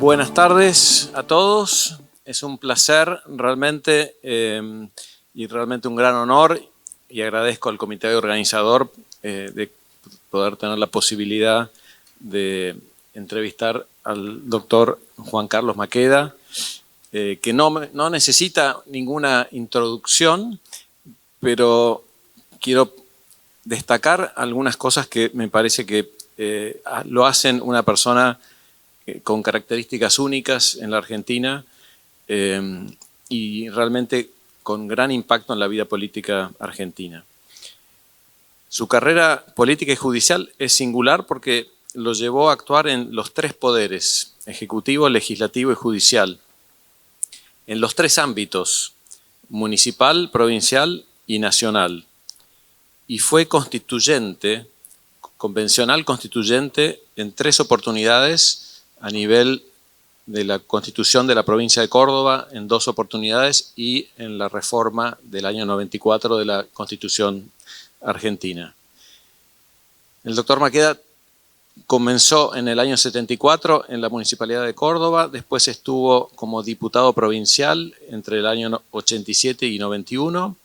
Buenas tardes a todos. Es un placer realmente y realmente un gran honor, y agradezco al comité organizador de poder tener la posibilidad de entrevistar al doctor Juan Carlos Maqueda, que no necesita ninguna introducción, pero quiero destacar algunas cosas que me parece que lo hacen una persona con características únicas en la Argentina y realmente con gran impacto en la vida política argentina. Su carrera política y judicial es singular porque lo llevó a actuar en los tres poderes, ejecutivo, legislativo y judicial, en los tres ámbitos, municipal, provincial y nacional. Y fue constituyente, convencional constituyente en tres oportunidades a nivel de la Constitución de la provincia de Córdoba en dos oportunidades y en la reforma del año 94 de la Constitución argentina. El doctor Maqueda comenzó en el año 74 en la Municipalidad de Córdoba, después estuvo como diputado provincial entre el año 87 y 91,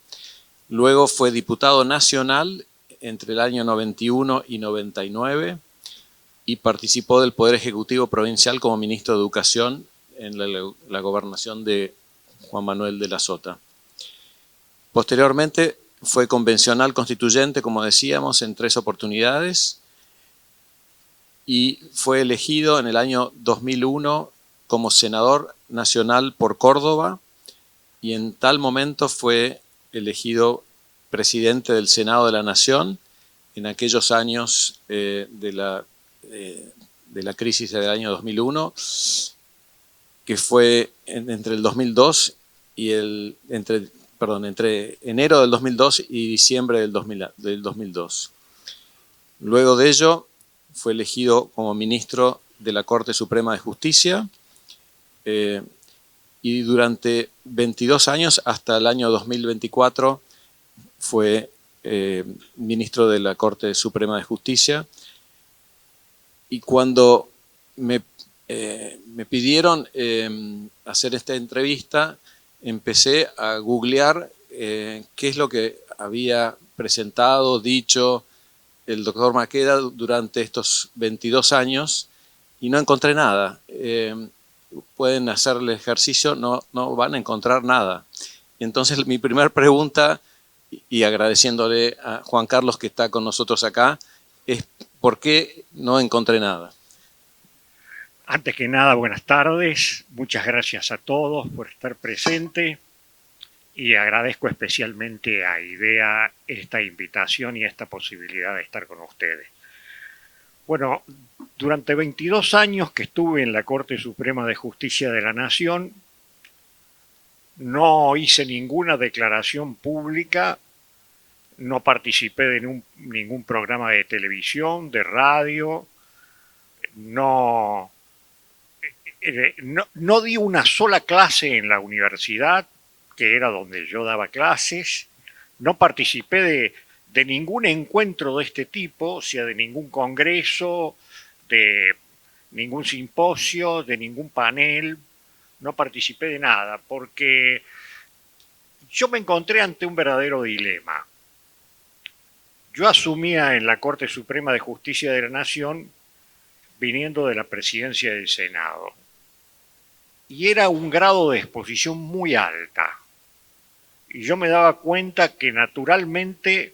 luego fue diputado nacional entre el año 91 y 99, y participó del Poder Ejecutivo Provincial como ministro de Educación en la gobernación de Juan Manuel de la Sota. Posteriormente fue convencional constituyente, como decíamos, en tres oportunidades, y fue elegido en el año 2001 como senador nacional por Córdoba, y en tal momento fue elegido presidente del Senado de la Nación en aquellos años de la crisis del año 2001, que fue entre el 2002 y entre enero del 2002 y diciembre del 2002. Luego de ello fue elegido como ministro de la Corte Suprema de Justicia y durante 22 años, hasta el año 2024, fue ministro de la Corte Suprema de Justicia. Y cuando me pidieron hacer esta entrevista, empecé a googlear qué es lo que había presentado, dicho el doctor Maqueda durante estos 22 años y no encontré nada. Pueden hacer el ejercicio, no van a encontrar nada. Entonces mi primera pregunta, y agradeciéndole a Juan Carlos que está con nosotros acá, es ¿por qué no encontré nada? Antes que nada, buenas tardes. Muchas gracias a todos por estar presentes y agradezco especialmente a IDEA esta invitación y esta posibilidad de estar con ustedes. Bueno, durante 22 años que estuve en la Corte Suprema de Justicia de la Nación, no hice ninguna declaración pública, no participé de ningún programa de televisión, de radio, no di una sola clase en la universidad, que era donde yo daba clases, no participé de ningún encuentro de este tipo, o sea, de ningún congreso, de ningún simposio, de ningún panel, no participé de nada, porque yo me encontré ante un verdadero dilema. Yo asumía en la Corte Suprema de Justicia de la Nación viniendo de la presidencia del Senado. Y era un grado de exposición muy alta. Y yo me daba cuenta que naturalmente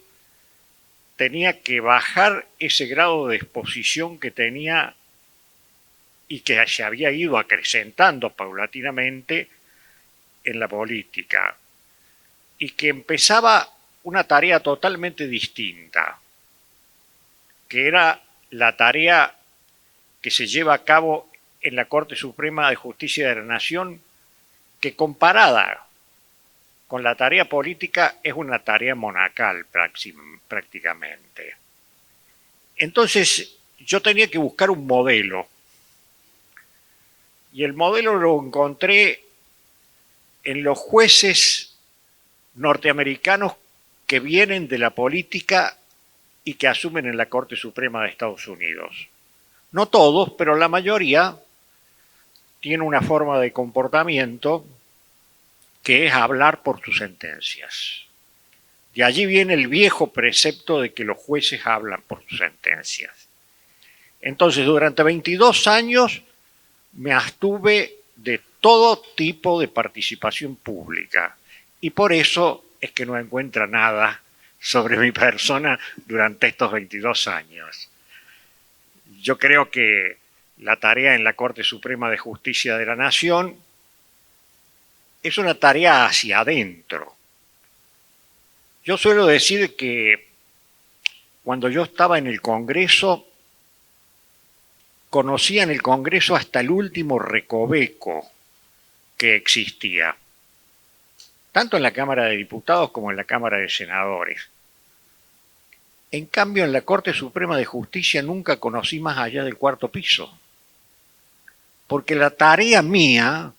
tenía que bajar ese grado de exposición que tenía y que se había ido acrecentando paulatinamente en la política. Y que empezaba una tarea totalmente distinta, que era la tarea que se lleva a cabo en la Corte Suprema de Justicia de la Nación, que comparada con la tarea política es una tarea monacal prácticamente. Entonces yo tenía que buscar un modelo, y el modelo lo encontré en los jueces norteamericanos que vienen de la política y que asumen en la Corte Suprema de Estados Unidos. No todos, pero la mayoría tiene una forma de comportamiento que es hablar por sus sentencias. De allí viene el viejo precepto de que los jueces hablan por sus sentencias. Entonces, durante 22 años me abstuve de todo tipo de participación pública y por eso es que no encuentra nada sobre mi persona durante estos 22 años. Yo creo que la tarea en la Corte Suprema de Justicia de la Nación es una tarea hacia adentro. Yo suelo decir que cuando yo estaba en el Congreso, conocía en el Congreso hasta el último recoveco que existía, tanto en la Cámara de Diputados como en la Cámara de Senadores. En cambio, en la Corte Suprema de Justicia nunca conocí más allá del cuarto piso, porque la tarea mía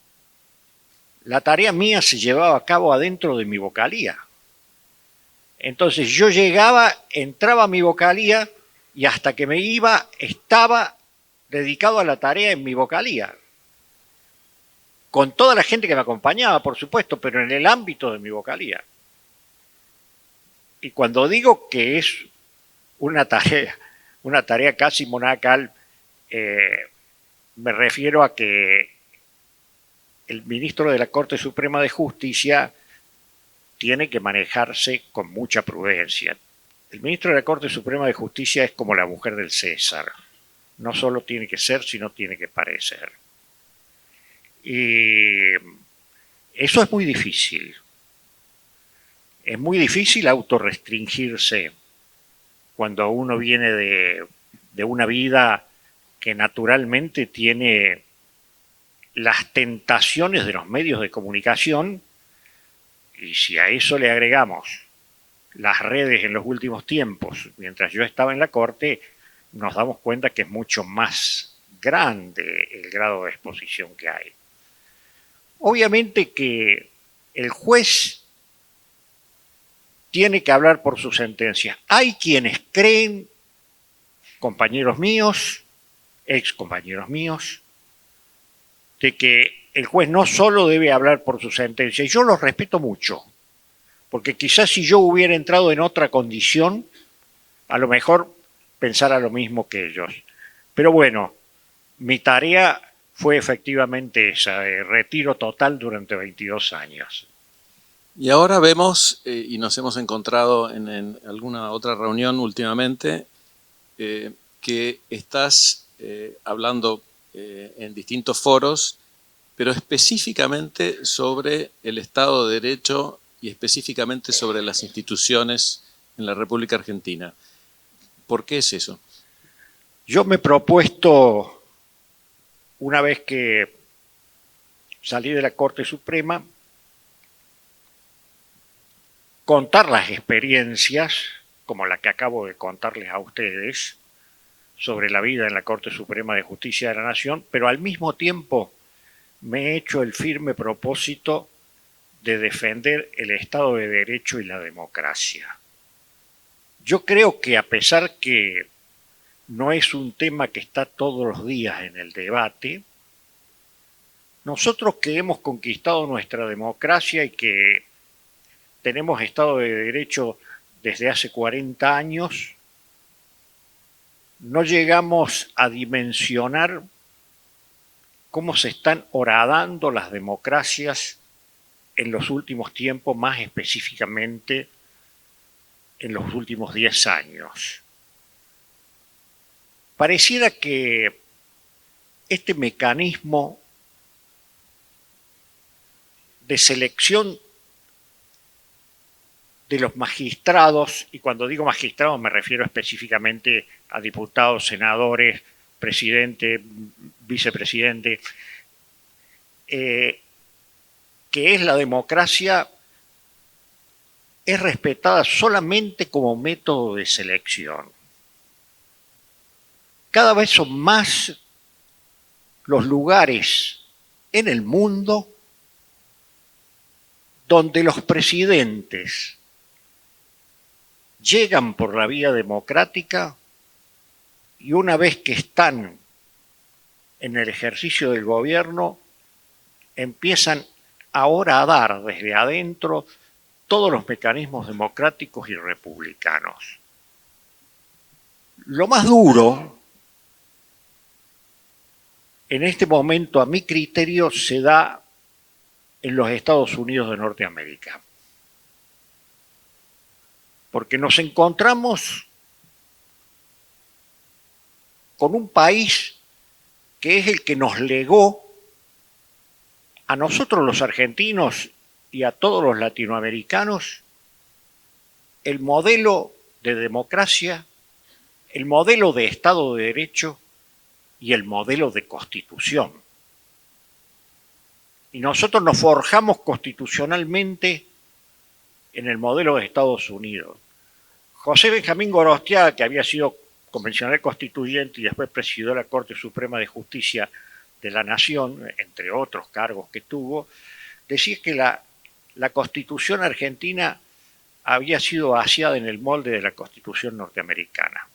se llevaba a cabo adentro de mi vocalía. Entonces yo llegaba, entraba a mi vocalía y hasta que me iba estaba dedicado a la tarea en mi vocalía. Con toda la gente que me acompañaba, por supuesto, pero en el ámbito de mi vocalía. Y cuando digo que es una tarea casi monacal, me refiero a que el ministro de la Corte Suprema de Justicia tiene que manejarse con mucha prudencia. El ministro de la Corte Suprema de Justicia es como la mujer del César. No solo tiene que ser, sino tiene que parecer. Y eso es muy difícil. Es muy difícil autorrestringirse cuando uno viene de una vida que naturalmente tiene las tentaciones de los medios de comunicación, y si a eso le agregamos las redes en los últimos tiempos, mientras yo estaba en la Corte, nos damos cuenta que es mucho más grande el grado de exposición que hay. Obviamente que el juez tiene que hablar por su sentencia. Hay quienes creen, compañeros míos, ex compañeros míos, de que el juez no solo debe hablar por su sentencia, y yo los respeto mucho, porque quizás si yo hubiera entrado en otra condición, a lo mejor pensara lo mismo que ellos. Pero bueno, mi tarea fue efectivamente esa, de retiro total durante 22 años. Y ahora vemos, y nos hemos encontrado en alguna otra reunión últimamente, que estás hablando en distintos foros, pero específicamente sobre el Estado de Derecho y específicamente sobre las instituciones en la República Argentina. ¿Por qué es eso? Yo me he propuesto, una vez que salí de la Corte Suprema, contar las experiencias, como la que acabo de contarles a ustedes, sobre la vida en la Corte Suprema de Justicia de la Nación, pero al mismo tiempo me he hecho el firme propósito de defender el Estado de Derecho y la democracia. Yo creo que a pesar que no es un tema que está todos los días en el debate, nosotros que hemos conquistado nuestra democracia y que tenemos Estado de Derecho desde hace 40 años, no llegamos a dimensionar cómo se están horadando las democracias en los últimos tiempos, más específicamente en los últimos 10 años. Pareciera que este mecanismo de selección de los magistrados, y cuando digo magistrados me refiero específicamente a diputados, senadores, presidente, vicepresidente, que es la democracia, es respetada solamente como método de selección. Cada vez son más los lugares en el mundo donde los presidentes llegan por la vía democrática y una vez que están en el ejercicio del gobierno empiezan ahora a dar desde adentro todos los mecanismos democráticos y republicanos. Lo más duro en este momento, a mi criterio, se da en los Estados Unidos de Norteamérica. Porque nos encontramos con un país que es el que nos legó a nosotros los argentinos y a todos los latinoamericanos el modelo de democracia, el modelo de Estado de Derecho y el modelo de Constitución. Y nosotros nos forjamos constitucionalmente en el modelo de Estados Unidos. José Benjamín Gorostiaga, que había sido convencional constituyente y después presidió la Corte Suprema de Justicia de la Nación, entre otros cargos que tuvo, decía que la Constitución argentina había sido vaciada en el molde de la Constitución norteamericana.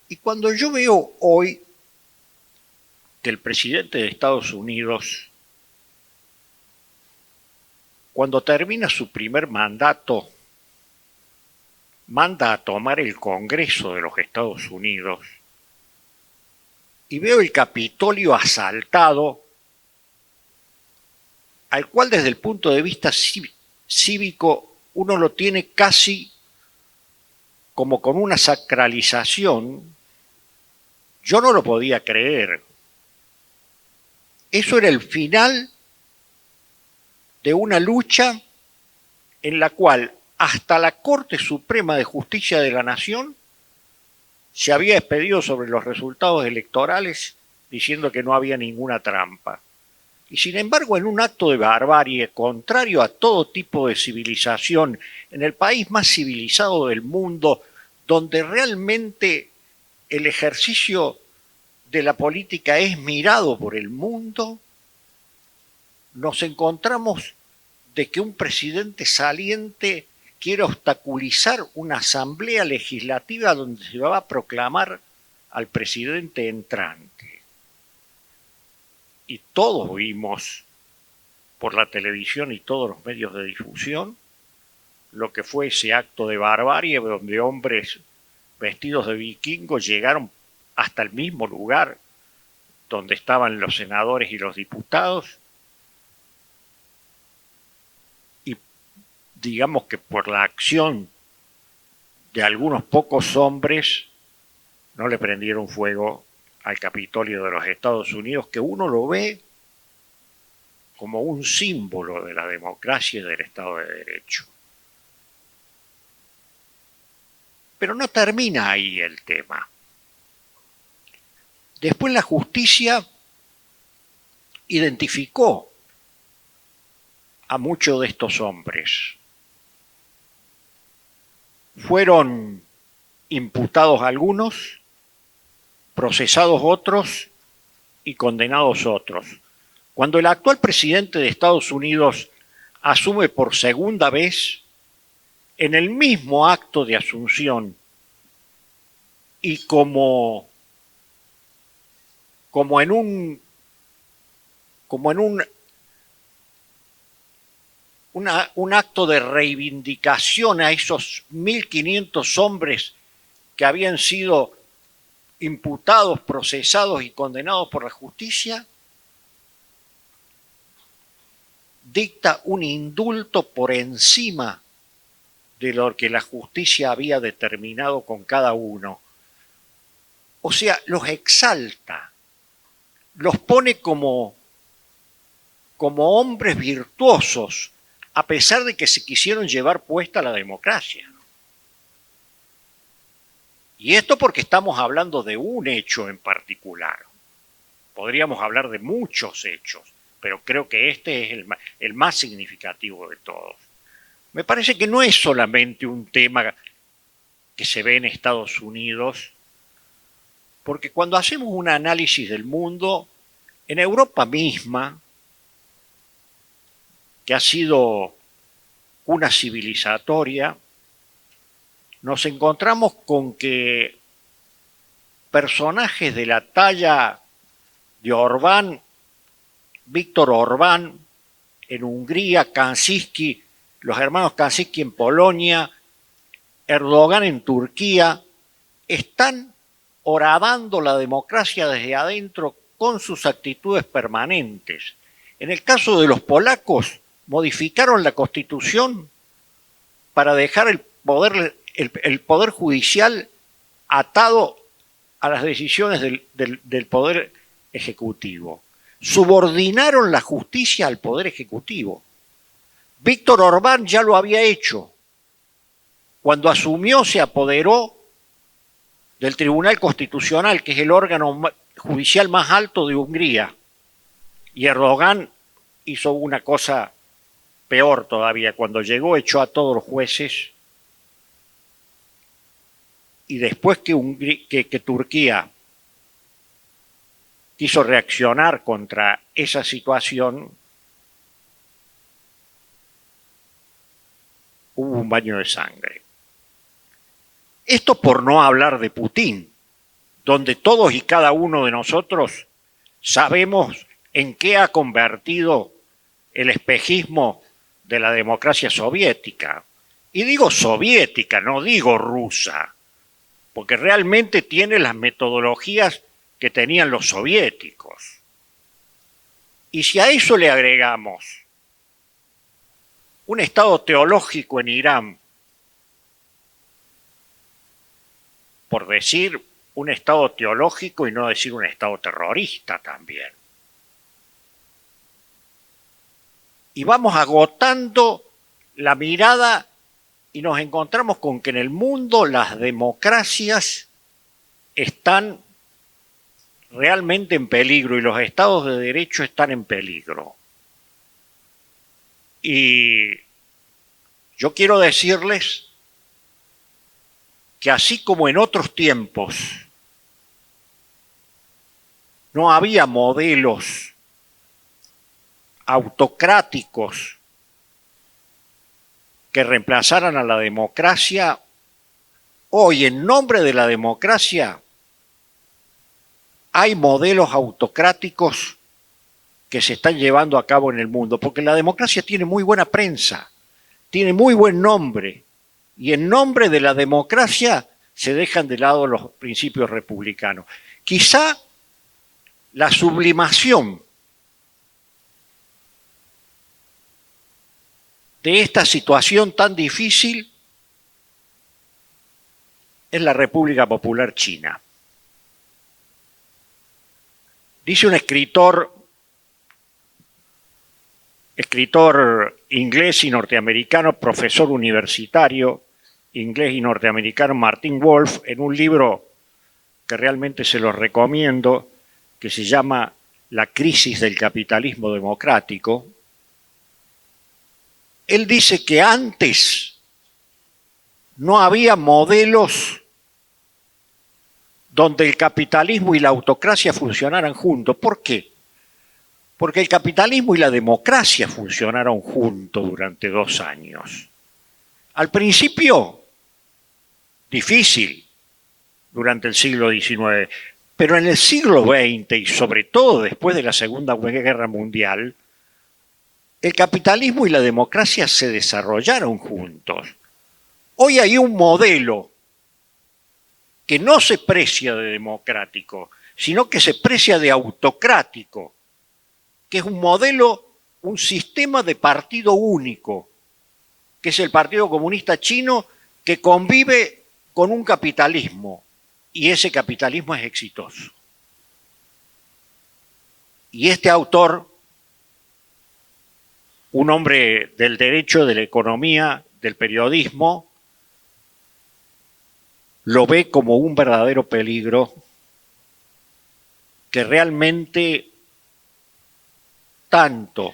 Y cuando yo veo hoy que el presidente de Estados Unidos, cuando termina su primer mandato, manda a tomar el Congreso de los Estados Unidos, y veo el Capitolio asaltado, al cual desde el punto de vista cívico uno lo tiene casi como con una sacralización, yo no lo podía creer. Eso era el final de una lucha en la cual hasta la Corte Suprema de Justicia de la Nación se había expedido sobre los resultados electorales diciendo que no había ninguna trampa. Y sin embargo, en un acto de barbarie contrario a todo tipo de civilización, en el país más civilizado del mundo, donde realmente el ejercicio de la política es mirado por el mundo, nos encontramos de que un presidente saliente quiere obstaculizar una asamblea legislativa donde se va a proclamar al presidente entrante. Y todos vimos por la televisión y todos los medios de difusión lo que fue ese acto de barbarie donde hombres vestidos de vikingos llegaron hasta el mismo lugar donde estaban los senadores y los diputados, y digamos que por la acción de algunos pocos hombres no le prendieron fuego al Capitolio de los Estados Unidos, que uno lo ve como un símbolo de la democracia y del Estado de Derecho. Pero no termina ahí el tema. Después la justicia identificó a muchos de estos hombres. Fueron imputados algunos, procesados otros y condenados otros. Cuando el actual presidente de Estados Unidos asume por segunda vez, en el mismo acto de asunción y como en un acto de reivindicación a esos 1.500 hombres que habían sido imputados, procesados y condenados por la justicia, dicta un indulto por encima de lo que la justicia había determinado con cada uno. O sea, los exalta, los pone como hombres virtuosos, a pesar de que se quisieron llevar puesta la democracia. Y esto porque estamos hablando de un hecho en particular. Podríamos hablar de muchos hechos, pero creo que este es el más significativo de todos. Me parece que no es solamente un tema que se ve en Estados Unidos, porque cuando hacemos un análisis del mundo, en Europa misma, que ha sido una civilizatoria, nos encontramos con que personajes de la talla de Orbán, Víctor Orbán en Hungría, Kaczynski, los hermanos Kaczynski en Polonia, Erdogan en Turquía, están horadando la democracia desde adentro con sus actitudes permanentes. En el caso de los polacos, modificaron la Constitución para dejar el poder judicial atado a las decisiones del Poder Ejecutivo. Subordinaron la justicia al Poder Ejecutivo. Víctor Orbán ya lo había hecho. Cuando asumió, se apoderó del Tribunal Constitucional, que es el órgano judicial más alto de Hungría. Y Erdogan hizo una cosa peor todavía. Cuando llegó, echó a todos los jueces. Y después que Turquía quiso reaccionar contra esa situación, hubo un baño de sangre. Esto por no hablar de Putin, donde todos y cada uno de nosotros sabemos en qué ha convertido el espejismo de la democracia soviética. Y digo soviética, no digo rusa, porque realmente tiene las metodologías que tenían los soviéticos. Y si a eso le agregamos un estado teológico en Irán, por decir un estado teológico y no decir un estado terrorista también. Y vamos agotando la mirada y nos encontramos con que en el mundo las democracias están realmente en peligro y los estados de derecho están en peligro. Y yo quiero decirles que así como en otros tiempos no había modelos autocráticos que reemplazaran a la democracia, hoy en nombre de la democracia hay modelos autocráticos que se están llevando a cabo en el mundo, porque la democracia tiene muy buena prensa, tiene muy buen nombre, y en nombre de la democracia se dejan de lado los principios republicanos. Quizá la sublimación de esta situación tan difícil es la República Popular China. Dice un escritor inglés y norteamericano, profesor universitario inglés y norteamericano, Martin Wolf, en un libro que realmente se los recomiendo, que se llama La crisis del capitalismo democrático. Él dice que antes no había modelos donde el capitalismo y la autocracia funcionaran juntos. ¿Por qué? Porque el capitalismo y la democracia funcionaron juntos durante 2 años. Al principio, difícil, durante el siglo XIX, pero en el siglo XX y sobre todo después de la Segunda Guerra Mundial, el capitalismo y la democracia se desarrollaron juntos. Hoy hay un modelo que no se precia de democrático, sino que se precia de autocrático, que es un modelo, un sistema de partido único, que es el Partido Comunista Chino, que convive con un capitalismo, y ese capitalismo es exitoso. Y este autor, un hombre del derecho, de la economía, del periodismo, lo ve como un verdadero peligro que realmente tanto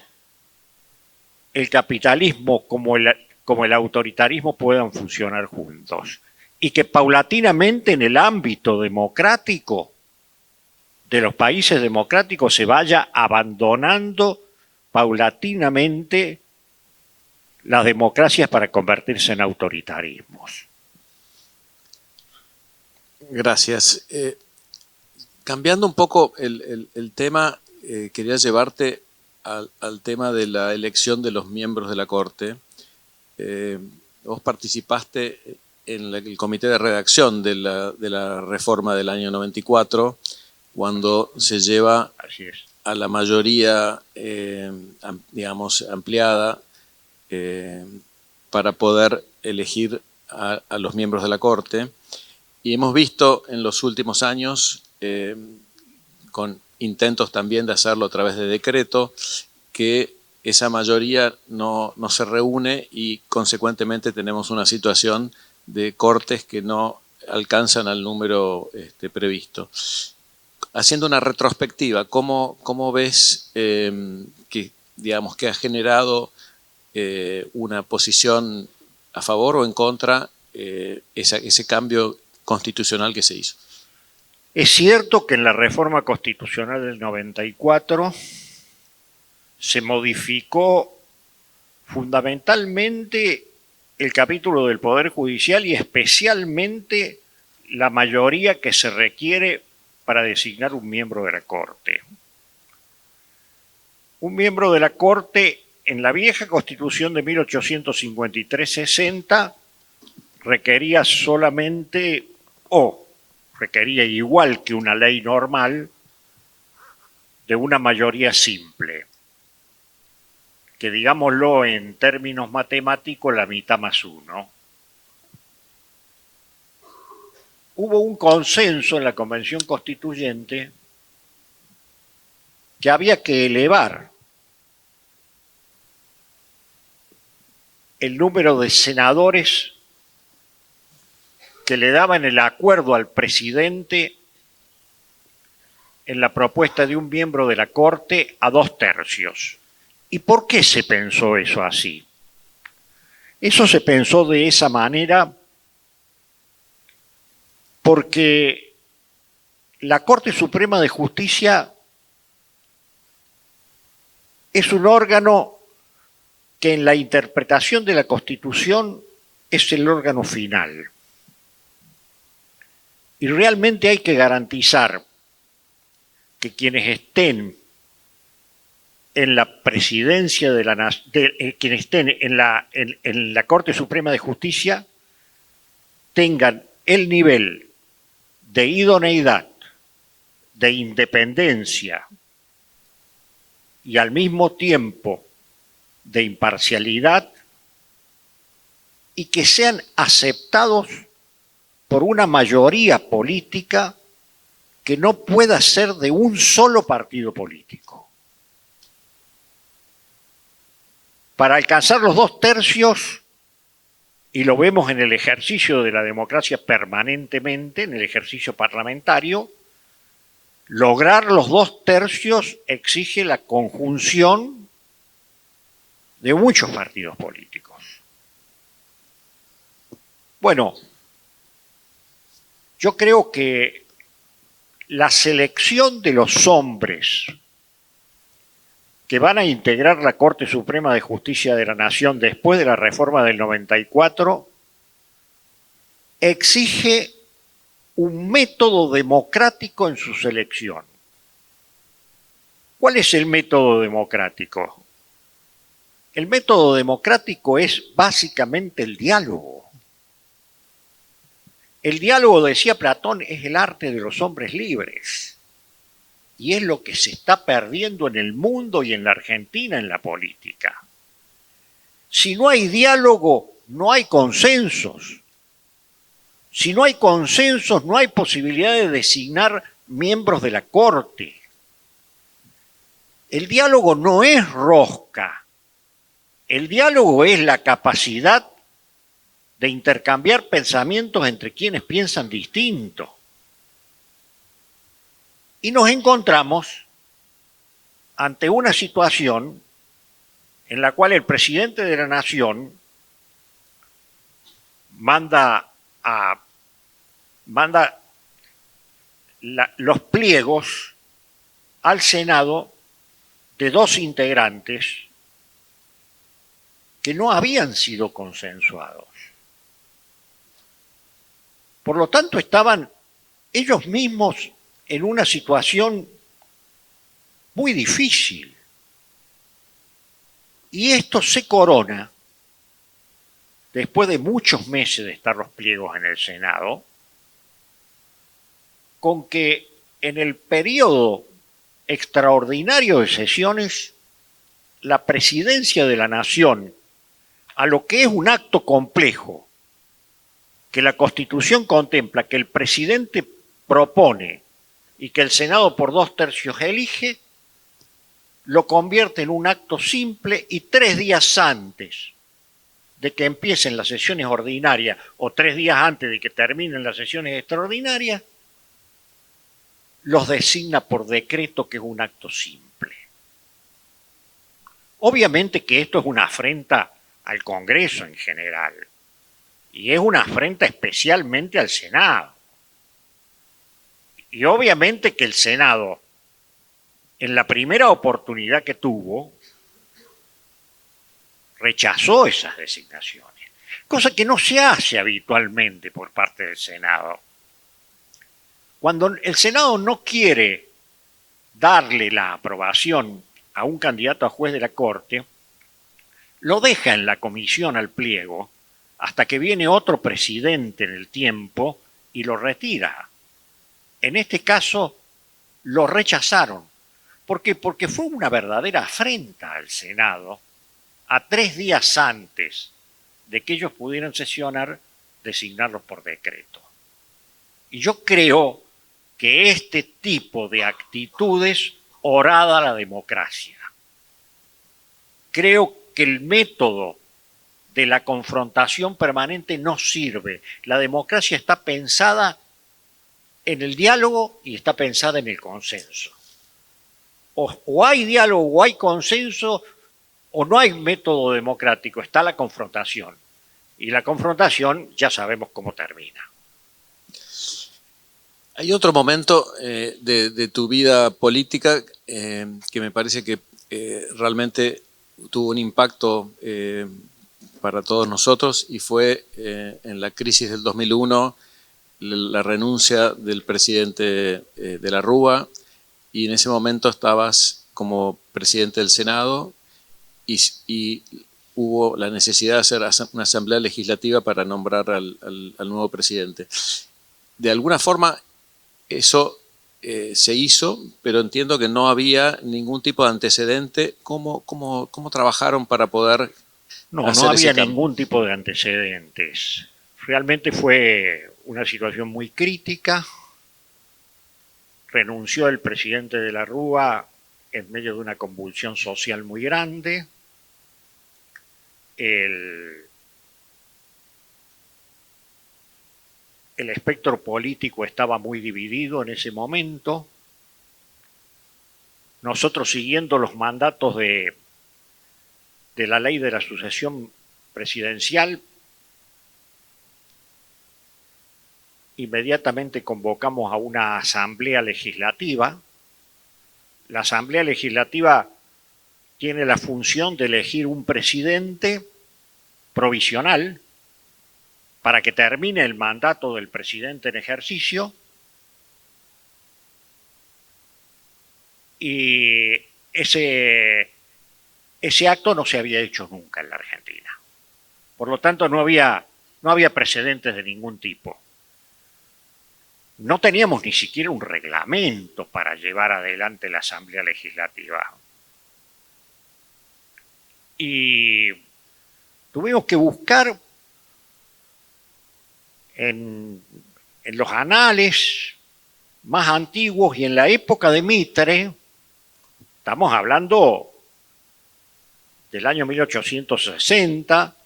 el capitalismo como el autoritarismo puedan funcionar juntos y que paulatinamente en el ámbito democrático de los países democráticos se vaya abandonando paulatinamente las democracias para convertirse en autoritarismos. Gracias. Cambiando un poco el tema, quería llevarte al tema de la elección de los miembros de la Corte. Vos participaste en el comité de redacción de la reforma del año 94, cuando se lleva a la mayoría, digamos, ampliada para poder elegir a los miembros de la Corte. Y hemos visto en los últimos años, con intentos también de hacerlo a través de decreto, que esa mayoría no se reúne y consecuentemente tenemos una situación de cortes que no alcanzan al número previsto. Haciendo una retrospectiva, ¿cómo ves que, digamos, que ha generado una posición a favor o en contra ese cambio constitucional que se hizo? Es cierto que en la reforma constitucional del 94 se modificó fundamentalmente el capítulo del Poder Judicial y especialmente la mayoría que se requiere para designar un miembro de la Corte. Un miembro de la Corte en la vieja Constitución de 1853-60 requería solamente, requería igual que una ley normal, de una mayoría simple, que digámoslo en términos matemáticos, la mitad más uno. Hubo un consenso en la Convención Constituyente que había que elevar el número de senadores que le daban el acuerdo al presidente en la propuesta de un miembro de la Corte a 2/3. ¿Y por qué se pensó eso así? Eso se pensó de esa manera porque la Corte Suprema de Justicia es un órgano que en la interpretación de la Constitución es el órgano final. Y realmente hay que garantizar que quienes estén en la presidencia de la nación, quienes estén en la Corte Suprema de Justicia, tengan el nivel de idoneidad, de independencia y al mismo tiempo de imparcialidad y que sean aceptados por una mayoría política que no pueda ser de un solo partido político. Para alcanzar los 2/3, y lo vemos en el ejercicio de la democracia permanentemente, en el ejercicio parlamentario, lograr los 2/3 exige la conjunción de muchos partidos políticos. Bueno, yo creo que la selección de los hombres que van a integrar la Corte Suprema de Justicia de la Nación después de la reforma del 94 exige un método democrático en su selección. ¿Cuál es el método democrático? El método democrático es básicamente el diálogo. El diálogo, decía Platón, es el arte de los hombres libres. Y es lo que se está perdiendo en el mundo y en la Argentina en la política. Si no hay diálogo, no hay consensos. Si no hay consensos, no hay posibilidad de designar miembros de la Corte. El diálogo no es rosca. El diálogo es la capacidad de intercambiar pensamientos entre quienes piensan distinto. Y nos encontramos ante una situación en la cual el presidente de la Nación manda los pliegos al Senado de 2 integrantes que no habían sido consensuados. Por lo tanto, estaban ellos mismos en una situación muy difícil. Y esto se corona después de muchos meses de estar los pliegos en el Senado, con que en el periodo extraordinario de sesiones, la presidencia de la Nación, a lo que es un acto complejo, que la Constitución contempla que el presidente propone y que el Senado por 2/3 elige, lo convierte en un acto simple y 3 días antes de que empiecen las sesiones ordinarias o 3 días antes de que terminen las sesiones extraordinarias, los designa por decreto, que es un acto simple. Obviamente que esto es una afrenta al Congreso en general y es una afrenta especialmente al Senado. Y obviamente que el Senado, en la primera oportunidad que tuvo, rechazó esas designaciones, cosa que no se hace habitualmente por parte del Senado. Cuando el Senado no quiere darle la aprobación a un candidato a juez de la Corte, lo deja en la comisión al pliego hasta que viene otro presidente en el tiempo y lo retira. En este caso, lo rechazaron. ¿Por qué? Porque fue una verdadera afrenta al Senado a 3 días antes de que ellos pudieran sesionar, designarlos por decreto. Y yo creo que este tipo de actitudes horada la democracia. Creo que el método de la confrontación permanente no sirve. La democracia está pensada en el diálogo y está pensada en el consenso. O hay diálogo o hay consenso o no hay método democrático, está la confrontación. Y la confrontación ya sabemos cómo termina. Hay otro momento de tu vida política que me parece que realmente tuvo un impacto para todos nosotros y fue en la crisis del 2001, la renuncia del presidente de la Rúa, y en ese momento estabas como presidente del Senado y hubo la necesidad de hacer una asamblea legislativa para nombrar al nuevo presidente. De alguna forma eso se hizo, pero entiendo que no había ningún tipo de antecedente. ¿Cómo trabajaron para poder No hacer ese había cambio? ningún tipo de antecedentes. Realmente fue una situación muy crítica. Renunció el presidente de la Rúa en medio de una convulsión social muy grande. El espectro político estaba muy dividido en ese momento. Nosotros, siguiendo los mandatos de la ley de la sucesión presidencial, inmediatamente convocamos a una asamblea legislativa. La asamblea legislativa tiene la función de elegir un presidente provisional para que termine el mandato del presidente en ejercicio, y ese acto no se había hecho nunca en la Argentina. Por lo tanto, no había precedentes de ningún tipo. No teníamos ni siquiera un reglamento para llevar adelante la Asamblea Legislativa. Y tuvimos que buscar en los anales más antiguos y en la época de Mitre, estamos hablando del año 1860,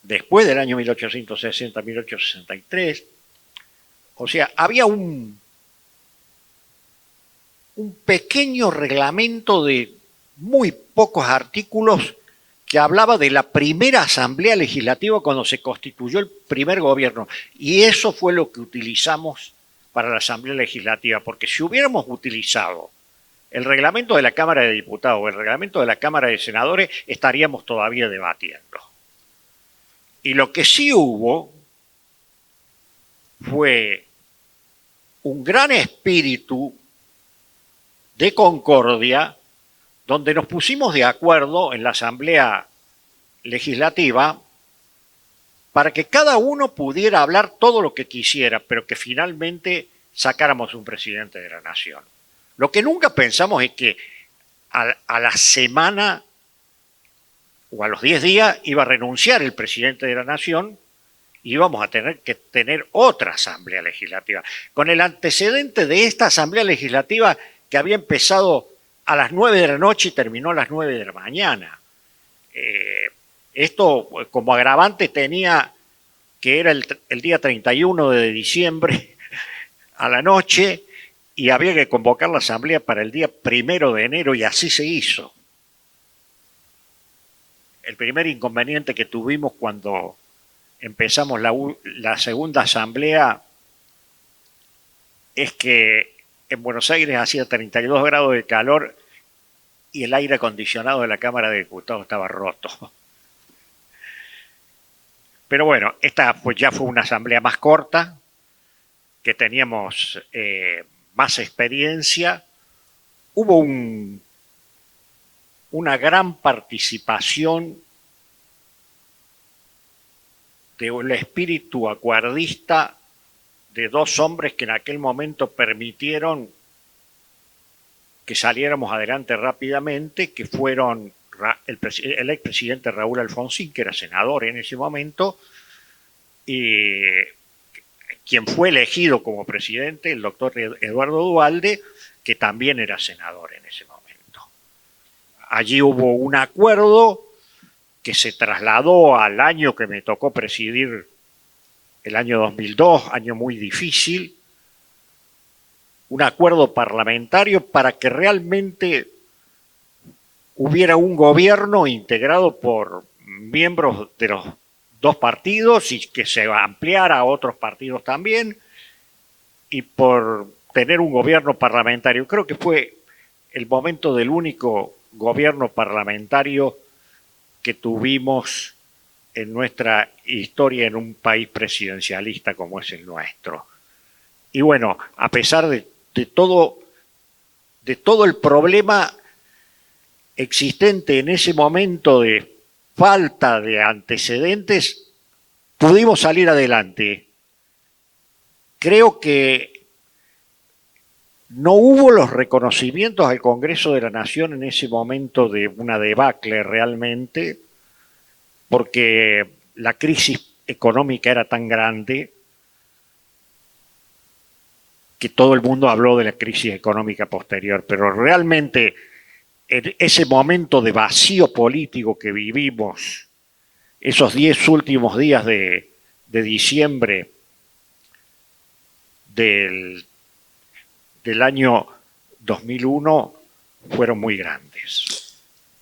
después del año 1860, 1863, o sea, había un pequeño reglamento de muy pocos artículos que hablaba de la primera asamblea legislativa cuando se constituyó el primer gobierno. Y eso fue lo que utilizamos para la asamblea legislativa, porque si hubiéramos utilizado el reglamento de la Cámara de Diputados o el reglamento de la Cámara de Senadores, estaríamos todavía debatiendo. Y lo que sí hubo fue un gran espíritu de concordia, donde nos pusimos de acuerdo en la Asamblea Legislativa para que cada uno pudiera hablar todo lo que quisiera, pero que finalmente sacáramos un presidente de la nación. Lo que nunca pensamos es que a la semana o a los 10 días iba a renunciar el presidente de la nación y íbamos a tener que tener otra asamblea legislativa. Con el antecedente de esta asamblea legislativa que había empezado a las 9 de la noche y terminó a las 9 de la mañana. Esto como agravante tenía que era el día 31 de diciembre a la noche y había que convocar la asamblea para el día 1 de enero y así se hizo. El primer inconveniente que tuvimos cuando empezamos la segunda asamblea es que en Buenos Aires hacía 32 grados de calor y el aire acondicionado de la Cámara de Diputados estaba roto. Pero bueno, esta pues ya fue una asamblea más corta, que teníamos más experiencia. Hubo una gran participación del espíritu acuerdista de dos hombres que en aquel momento permitieron que saliéramos adelante rápidamente, que fueron el expresidente Raúl Alfonsín, que era senador en ese momento, y quien fue elegido como presidente, el doctor Eduardo Duhalde, que también era senador en ese momento. Allí hubo un acuerdo que se trasladó al año que me tocó presidir, el año 2002, año muy difícil, un acuerdo parlamentario para que realmente hubiera un gobierno integrado por miembros de los dos partidos y que se ampliara a otros partidos también, y por tener un gobierno parlamentario. Creo que fue el momento del único gobierno parlamentario que tuvimos en nuestra historia en un país presidencialista como es el nuestro. Y bueno, a pesar de todo el problema existente en ese momento de falta de antecedentes, pudimos salir adelante. Creo que no hubo los reconocimientos al Congreso de la Nación en ese momento de una debacle realmente, porque la crisis económica era tan grande que todo el mundo habló de la crisis económica posterior, pero realmente en ese momento de vacío político que vivimos, esos 10 últimos días de diciembre del año 2001, fueron muy grandes.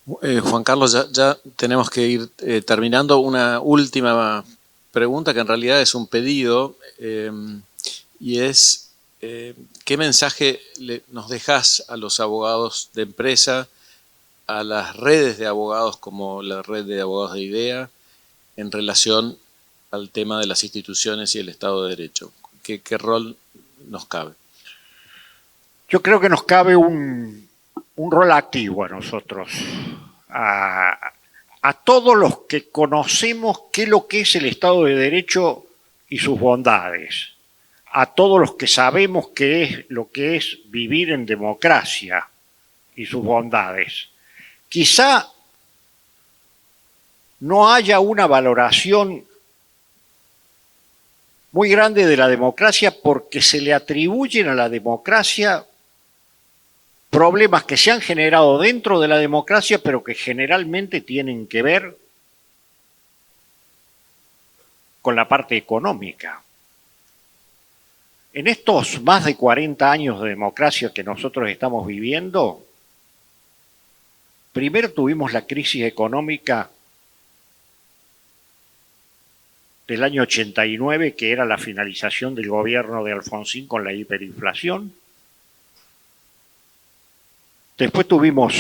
Juan Carlos, ya tenemos que ir terminando. Una última pregunta que en realidad es un pedido, y es ¿qué mensaje nos dejás a los abogados de empresa, a las redes de abogados como la red de abogados de IDEA, en relación al tema de las instituciones y el Estado de Derecho? ¿Qué rol nos cabe? Yo creo que nos cabe un rol activo a nosotros, a todos los que conocemos qué es lo que es el Estado de Derecho y sus bondades, a todos los que sabemos qué es lo que es vivir en democracia y sus bondades. Quizá no haya una valoración muy grande de la democracia porque se le atribuyen a la democracia problemas que se han generado dentro de la democracia, pero que generalmente tienen que ver con la parte económica. En estos más de 40 años de democracia que nosotros estamos viviendo, primero tuvimos la crisis económica del año 89, que era la finalización del gobierno de Alfonsín con la hiperinflación. Después tuvimos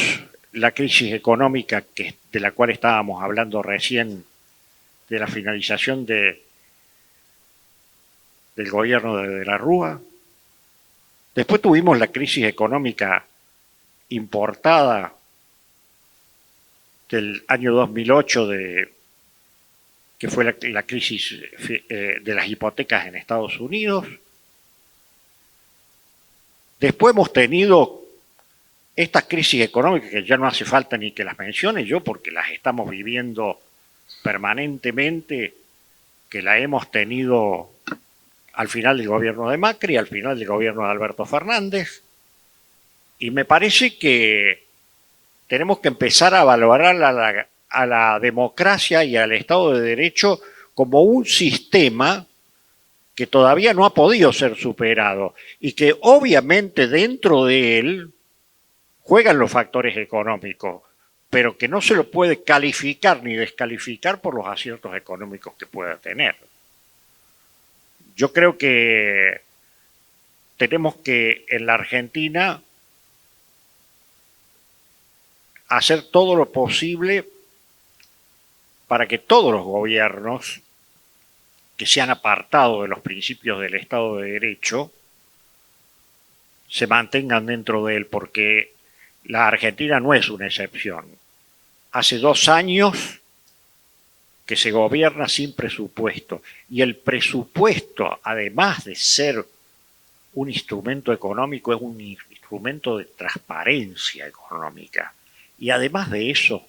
la crisis económica de la cual estábamos hablando recién, de la finalización del gobierno de la Rúa. Después tuvimos la crisis económica importada del año 2008, que fue la crisis de las hipotecas en Estados Unidos. Después hemos tenido estas crisis económicas que ya no hace falta ni que las mencione yo, porque las estamos viviendo permanentemente, que la hemos tenido al final del gobierno de Macri, al final del gobierno de Alberto Fernández, y me parece que tenemos que empezar a valorar a la democracia y al Estado de Derecho como un sistema que todavía no ha podido ser superado y que obviamente dentro de él juegan los factores económicos, pero que no se lo puede calificar ni descalificar por los aciertos económicos que pueda tener. Yo creo que tenemos que en la Argentina hacer todo lo posible para que todos los gobiernos que se han apartado de los principios del Estado de Derecho se mantengan dentro de él, porque la Argentina no es una excepción. Hace 2 años que se gobierna sin presupuesto, y el presupuesto, además de ser un instrumento económico, es un instrumento de transparencia económica, y además de eso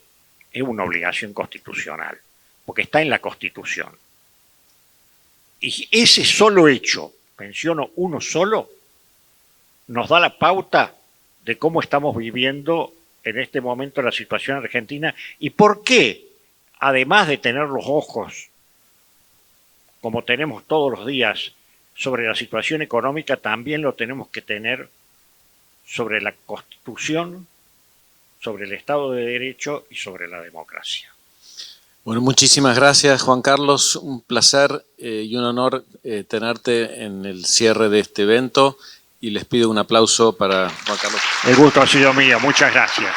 es una obligación constitucional, porque está en la Constitución. Y ese solo hecho, menciono uno solo, nos da la pauta de cómo estamos viviendo en este momento la situación argentina y por qué, además de tener los ojos, como tenemos todos los días, sobre la situación económica, también lo tenemos que tener sobre la Constitución, sobre el Estado de Derecho y sobre la democracia. Bueno, muchísimas gracias, Juan Carlos. Un placer y un honor tenerte en el cierre de este evento. Y les pido un aplauso para Juan Carlos. El gusto ha sido mío. Muchas gracias.